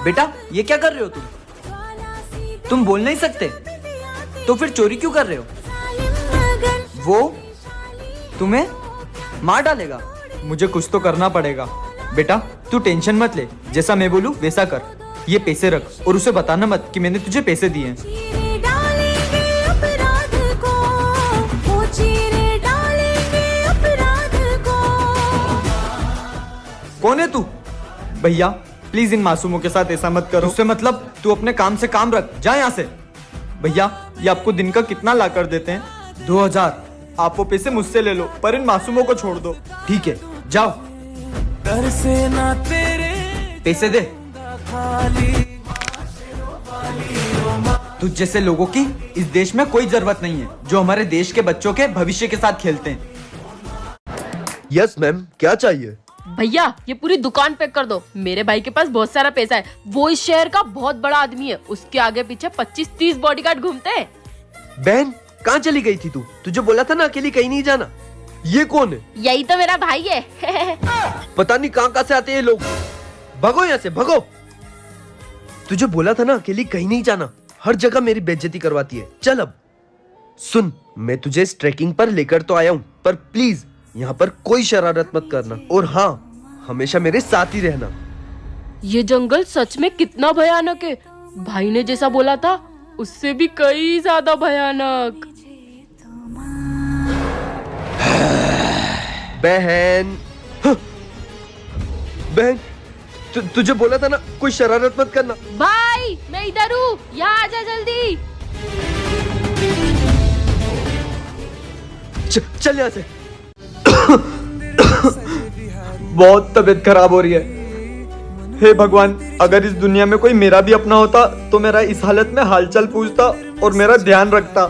बेटा ये क्या कर रहे हो तुम बोल नहीं सकते तो फिर चोरी क्यों कर रहे हो? वो तुम्हें मार डालेगा। मुझे कुछ तो करना पड़ेगा। बेटा तू टेंशन मत ले, जैसा मैं बोलूं वैसा कर। ये पैसे रख और उसे बताना मत कि मैंने तुझे पैसे दिए हैं। कौन है तू? भैया प्लीज इन मासूमों के साथ ऐसा मत करो। उससे मतलब तू अपने काम से काम रख, जा यहाँ से। भैया ये आपको दिन का कितना ला कर देते हैं? 2000। आप वो पैसे मुझसे ले लो पर इन मासूमों को छोड़ दो। ठीक है जाओ। पैसे दे। तुझ जैसे लोगों की इस देश में कोई जरूरत नहीं है जो हमारे देश के बच्चों के भविष्य के साथ खेलते हैं। यस मैम, क्या चाहिए? भैया ये पूरी दुकान पैक कर दो। मेरे भाई के पास बहुत सारा पैसा है, वो इस शहर का बहुत बड़ा आदमी है। उसके आगे पीछे 25-30 बॉडीगार्ड घूमते हैं। बहन कहाँ चली गई थी तू? तुझे बोला था ना अकेली कहीं नहीं जाना। ये कौन है? यही तो मेरा भाई है। पता नहीं कहाँ से आते हैं ये लोग। भगो यहाँ से भगो। तुझे बोला था ना अकेली कहीं नहीं जाना। हर जगह मेरी बेइज्जती करवाती है। चल अब सुन, मैं तुझे इस ट्रैकिंग पर लेकर तो आया हूँ, पर प्लीज यहाँ पर कोई शरारत मत करना। और हाँ, हमेशा मेरे साथ ही रहना। ये जंगल सच में कितना भयानक है। भाई ने जैसा बोला था उससे भी कई ज्यादा भयानक। बहन बहन तुझे बोला था ना कोई शरारत मत करना। भाई मैं इधर हूँ, यहाँ आजा जल्दी। चल यहाँ से। बहुत तबीयत खराब हो रही है। हे भगवान, अगर इस दुनिया में कोई मेरा भी अपना होता तो मेरा इस हालत में हालचाल पूछता और मेरा ध्यान रखता।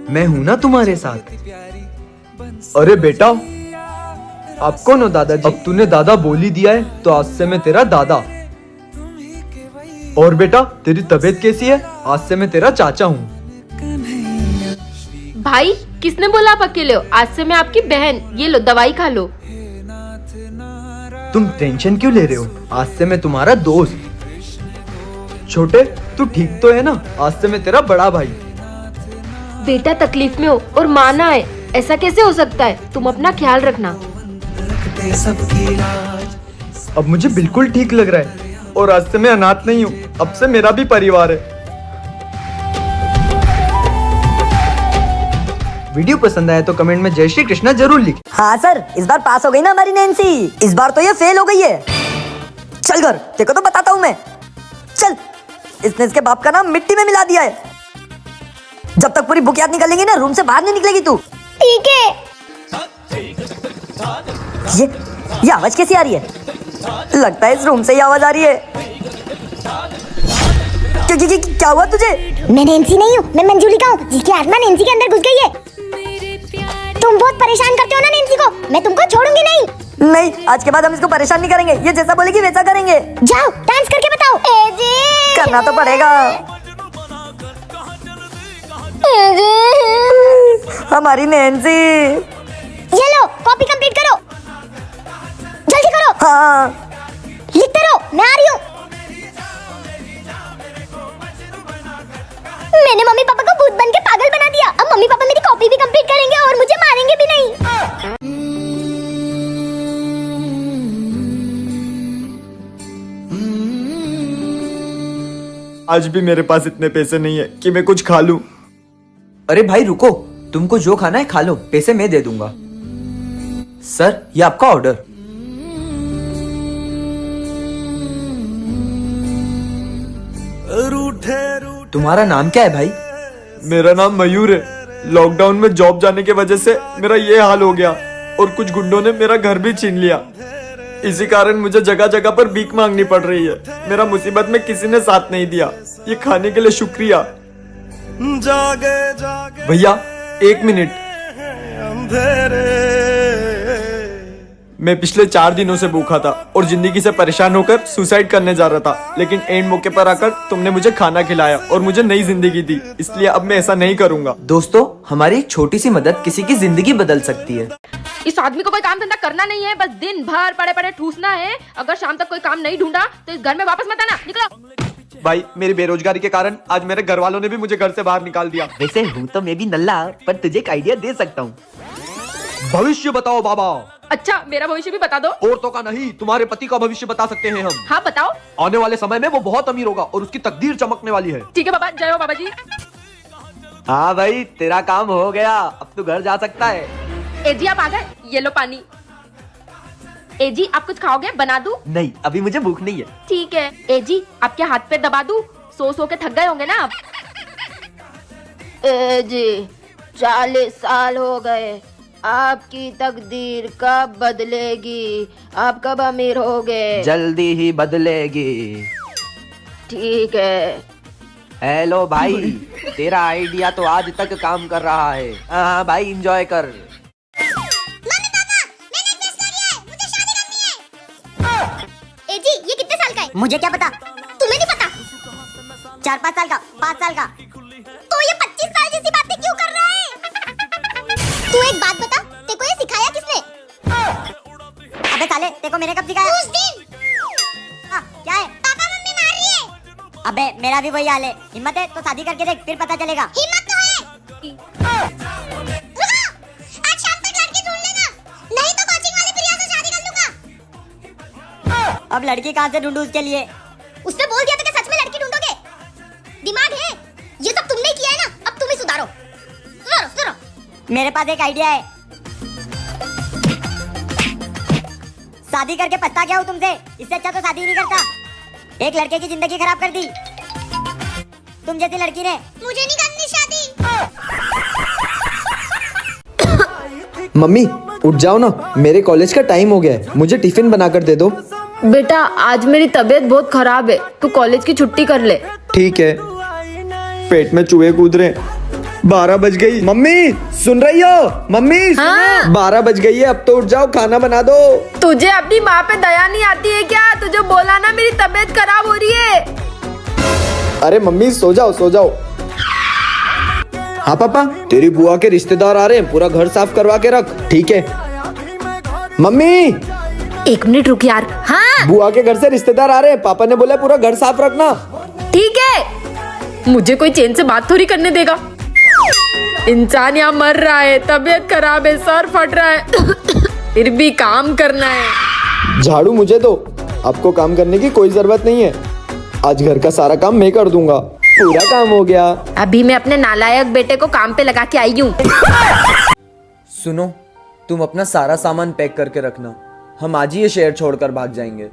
मैं हूं ना तुम्हारे साथ। अरे बेटा आप कौन हो दादाजी? अब तूने दादा बोल ही दिया है तो आज से मैं तेरा दादा। और बेटा तेरी तबीयत कैसी है? आज से मैं तेरा चाचा हूँ। भाई किसने बोला आप अकेले हो? आज से मैं आपकी बहन। ये लो दवाई खा लो। तुम टेंशन क्यों ले रहे हो? आज से मैं तुम्हारा दोस्त। छोटे तू ठीक तो है ना? आज से मैं तेरा बड़ा भाई। बेटा तकलीफ में हो और माँ ना आए, ऐसा कैसे हो सकता है? तुम अपना ख्याल रखना। अब मुझे बिल्कुल ठीक लग रहा है और आज से मैं अनाथ नहीं हूँ। अब से मेरा भी परिवार है। वीडियो पसंद आया तो कमेंट में जय श्री कृष्णा जरूर लिखें। हाँ सर, इस बार पास हो गई ना हमारी नैन्सी। इस बार तो ये फेल हो गई है। चल घर, देखो तो बताता हूँ मैं। चल, इसने इसके बाप का नाम मिट्टी में मिला दिया है। जब तक पूरी बुक याद निकलेगी ना, रूम से बाहर नहीं निकलेगी तू। ठीक है। ये आवाज कैसी आ रही है? लगता है इस रूम से ही आवाज आ रही है। क्या हुआ तुझे? मैं नैन्सी नहीं हूँ, मैं मंजूलिका हूँ जिसकी आत्मा नैन्सी के अंदर घुस गई है। तुम बहुत परेशान करते हो ना नैन्सी को, मैं तुमको छोड़ूंगी नहीं। नहीं, आज के बाद हम इसको परेशान नहीं करेंगे। ये जैसा बोलेगी वैसा करेंगे। जाओ डांस करके बताओ। करना तो पड़ेगा। हमारी नैन्सी। ये लो कॉपी कंप्लीट करो, जल्दी करो। हाँ लिखते रहो, मैं आ रही हूँ। मैंने मम्मी पापा को भूत बन के पागल बना दिया। अब मम्मी पापा मेरी कॉपी भी कंप्लीट करेंगे और मुझे मारेंगे भी नहीं। आज भी मेरे पास इतने पैसे नहीं है कि मैं कुछ खा लूं। अरे भाई रुको, तुमको जो खाना है खा लो, पैसे मैं दे दूंगा। सर ये आपका ऑर्डर। तुम्हारा नाम क्या है भाई? मेरा नाम मयूर है। लॉकडाउन में जॉब जाने के वजह से मेरा ये हाल हो गया और कुछ गुंडों ने मेरा घर भी छीन लिया। इसी कारण मुझे जगह जगह पर भीख मांगनी पड़ रही है। मेरा मुसीबत में किसी ने साथ नहीं दिया। ये खाने के लिए शुक्रिया। भैया 1 मिनट। मैं पिछले 4 दिनों से भूखा था और जिंदगी से परेशान होकर सुसाइड करने जा रहा था, लेकिन एंड मौके पर आकर तुमने मुझे खाना खिलाया और मुझे नई जिंदगी दी, इसलिए अब मैं ऐसा नहीं करूंगा। दोस्तों, हमारी एक छोटी सी मदद किसी की जिंदगी बदल सकती है। इस आदमी को कोई काम धंधा करना नहीं है, बस दिन भर पड़े पड़े ठूसना है। अगर शाम तक कोई काम नहीं ढूंढा तो इस घर में वापस मत आना, निकलो। भाई, मेरी बेरोजगारी के कारण आज मेरे घर वालों ने भी मुझे घर से बाहर निकाल दिया। वैसे हूँ तो मैं भी नल्ला, पर तुझे एक आइडिया दे सकता हूँ। भविष्य बताओ बाबा। अच्छा, मेरा भविष्य भी बता दो। औरतों का नहीं, तुम्हारे पति का भविष्य बता सकते हैं हम। हाँ बताओ। आने वाले समय में वो बहुत अमीर होगा और उसकी तकदीर चमकने वाली है। ठीक है बाबा, जय हो बाबा जी। हाँ भाई, तेरा काम हो गया, अब तू घर जा सकता है। ए जी आप आ गए, ये लो पानी। ए जी आप कुछ खाओगे, बना दूं? नहीं, अभी मुझे भूख नहीं है। ठीक है। ए जी आपके हाथ पे दबा दूं? सो के थक गए होंगे ना आप। ए जी 40 साल हो गए, आपकी तकदीर कब बदलेगी? आप कब अमीर होगे? जल्दी ही बदलेगी। ठीक है। हेलो भाई, तेरा आइडिया तो आज तक काम कर रहा है। हाँ भाई, एंजॉय कर। ए जी ये कितने साल का है? मुझे क्या पता, तुम्हें नहीं पता? 4-5 साल का, 5 साल का। तो ये 25 साल जैसी बातें क्यों कर रहा है? तू एक बात बता, तेको ये सिखाया किसने? अबे साले, तेको मैंने कब सिखाया? उस दिन। हाँ, क्या है? पापा मम्मी मार रही है। अबे मेरा भी वही हाल है। हिम्मत है तो शादी करके देख, फिर पता चलेगा। हिम्मत तो है। रुको, आज शाम तक लड़की ढूंढ लेना, नहीं तो कोचिंग वाली प्रिया से शादी कर लूंगा। अब लड़की कहाँ से ढूंढूं उसके लिए? उसने बोल दिया था कि सच में लड़की ढूंढोगे। दिमाग है, ये सब तुमने किया है ना, अब तुम ही सुधारो। सुधारो। मेरे पास एक आइडिया है। शादी करके पछता क्या हूँ तुमसे, इससे अच्छा तो शादी ही नहीं करता। एक लड़के की जिंदगी खराब कर दी तुम जैसी लड़की ने। मुझे नहीं करनी शादी। मम्मी उठ जाओ ना, मेरे कॉलेज का टाइम हो गया है, मुझे टिफिन बनाकर दे दो। बेटा आज मेरी तबीयत बहुत खराब है, तू कॉलेज की छुट्टी कर ले। ठीक है। पेट में चूहे कूद रहे। 12 बज गई। मम्मी सुन रही हो? मम्मी हाँ? 12 बज गई है, अब तो उठ जाओ, खाना बना दो। तुझे अपनी माँ पे दया नहीं आती है क्या? तुझे बोला ना मेरी तबीयत खराब हो रही है। अरे मम्मी सो जाओ। हाँ पापा, तेरी बुआ के रिश्तेदार आ रहे हैं, पूरा घर साफ करवा के रख। ठीक है मम्मी। 1 मिनट रुक यार। हाँ बुआ के घर से रिश्तेदार आ रहे हैं, पापा ने बोला पूरा घर साफ रखना। ठीक है। मुझे कोई चैन से बात थोड़ी करने देगा। इंसान यहाँ मर रहा है, तबीयत खराब है, सर फट रहा है, फिर भी काम करना है। झाड़ू मुझे दो, आपको काम करने की कोई जरूरत नहीं है। आज घर का सारा काम मैं कर दूंगा। पूरा काम हो गया। अभी मैं अपने नालायक बेटे को काम पे लगा के आई हूँ। सुनो, तुम अपना सारा सामान पैक करके रखना, हम आज ही ये शहर छोड़कर भाग जाएंगे।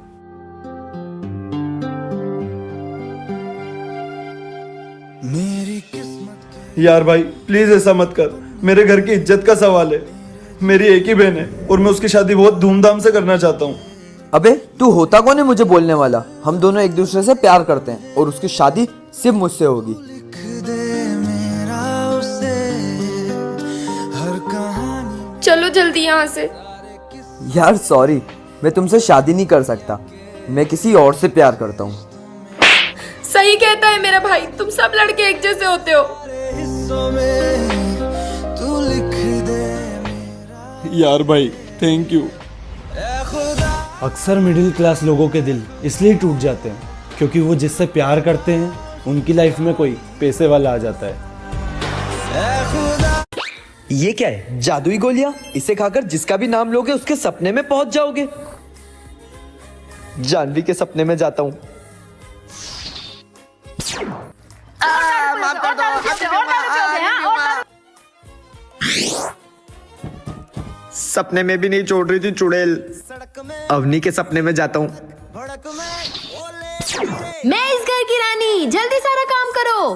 यार भाई प्लीज ऐसा मत कर, मेरे घर की इज्जत का सवाल है। मेरी एक ही बहन है और मैं उसकी शादी बहुत धूमधाम से करना चाहता हूँ। अबे तू होता कौन है मुझे बोलने वाला? हम दोनों एक दूसरे से प्यार करते हैं और उसकी शादी सिर्फ मुझसे होगी। चलो जल्दी यहाँ से। यार सॉरी, मैं तुमसे शादी नहीं कर सकता, मैं किसी और से प्यार करता हूँ। सही कहता है मेरा भाई, तुम सब लड़के एक जैसे होते हो। यार भाई थैंक यू। अक्सर मिडिल क्लास लोगों के दिल इसलिए टूट जाते हैं क्योंकि वो जिससे प्यार करते हैं उनकी लाइफ में कोई पैसे वाला आ जाता है। ये क्या है? जादुई गोलियां? इसे खाकर जिसका भी नाम लोगे उसके सपने में पहुंच जाओगे। जानवी के सपने में जाता हूँ। सपने में भी नहीं छोड़ रही थी चुड़ैल। अवनी के सपने में जाता हूँ। मैं इस घर की रानी, जल्दी सारा काम करो।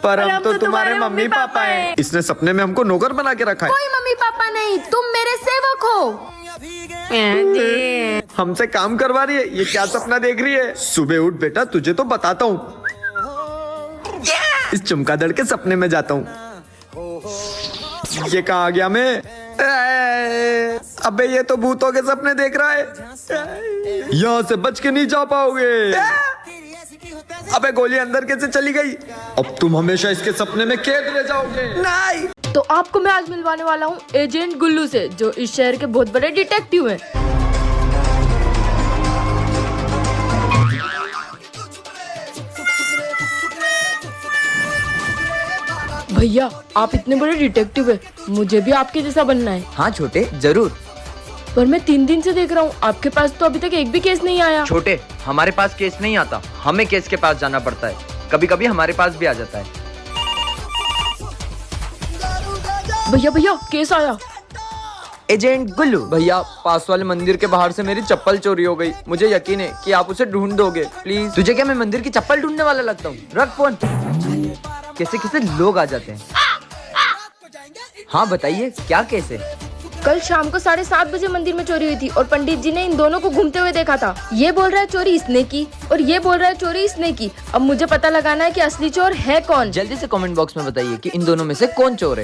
पर हम तो तुम्हारे मम्मी पापा हैं। इसने सपने में हमको नौकर बना के रखा है। कोई मम्मी पापा नहीं, तुम मेरे सेवक हो। हमसे काम करवा रही है, ये क्या सपना देख रही है? सुबह उठ बेटा, तुझे तो बताता हूँ। इस चमगादड़ के सपने में जाता हूँ। ये कहाँ आ गया मैं? अबे ये तो भूतों के सपने देख रहा है। यहाँ से बच के नहीं जा पाओगे। अबे गोली अंदर कैसे चली गई? अब तुम हमेशा इसके सपने में कैद रह जाओगे। नहीं। तो आपको मैं आज मिलवाने वाला हूँ एजेंट गुल्लू से, जो इस शहर के बहुत बड़े डिटेक्टिव हैं। भैया आप इतने बड़े डिटेक्टिव हैं, मुझे भी आपके जैसा बनना है। हाँ छोटे, जरूर। पर मैं 3 दिन से देख रहा हूँ, आपके पास तो अभी तक एक भी केस नहीं आया। छोटे, हमारे पास केस नहीं आता, हमें केस के पास जाना पड़ता है। कभी कभी हमारे पास भी आ जाता है। भैया भैया केस आया। एजेंट गुल्लू भैया, पास वाले मंदिर के बाहर से मेरी चप्पल चोरी हो गई। मुझे यकीन है कि आप उसे ढूंढ दोगे। प्लीज। तुझे क्या मैं मंदिर की चप्पल ढूंढने वाला लगता हूँ? रख फोन। कैसे कैसे लोग आ जाते हैं। हाँ बताइए, क्या केस है? कल शाम को 7:30 बजे मंदिर में चोरी हुई थी और पंडित जी ने इन दोनों को घूमते हुए देखा था। ये बोल रहा है चोरी इसने की और ये बोल रहा है चोरी इसने की। अब मुझे पता लगाना है कि असली चोर है कौन। जल्दी से कमेंट बॉक्स में बताइए कि इन दोनों में से कौन चोर है।